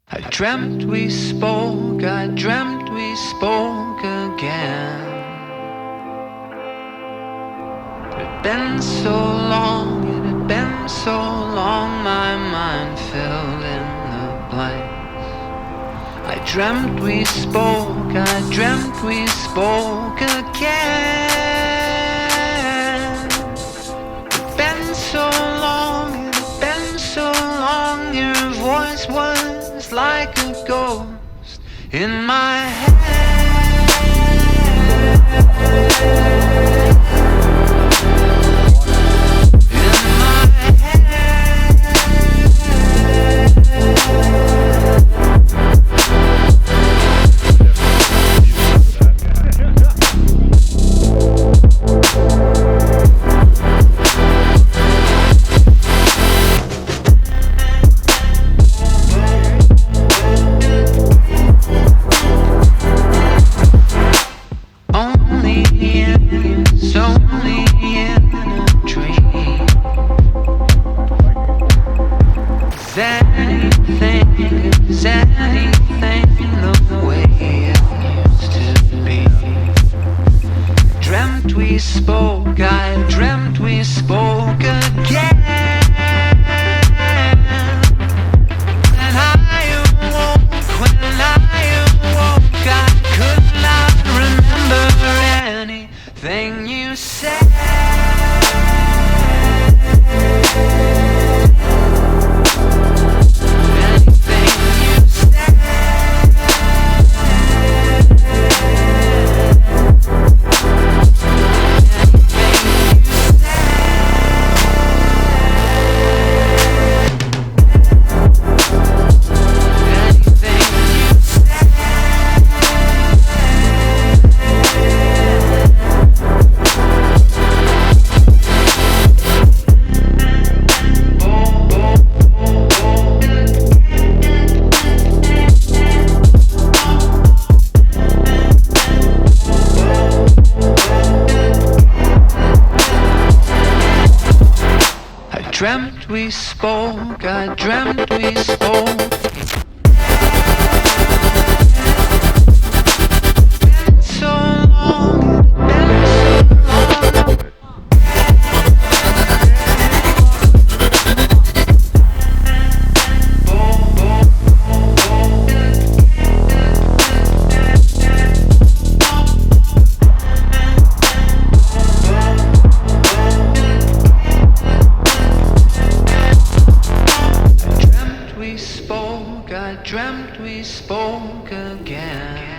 I dreamt we spoke, I dreamt we spoke again. It had been so long, it had been so long, my mind filled in the blanks. I dreamt we spoke, I dreamt we spoke again. It had been so long, it had been so long, your voice was like a ghost in my head. Is anything the way it used to be? Dreamt we spoke, I dreamt we spoke again. When I awoke, I could not remember anything you said. Dreamt we spoke, I dreamt we spoke. Been so long, been so long. I dreamt we spoke again.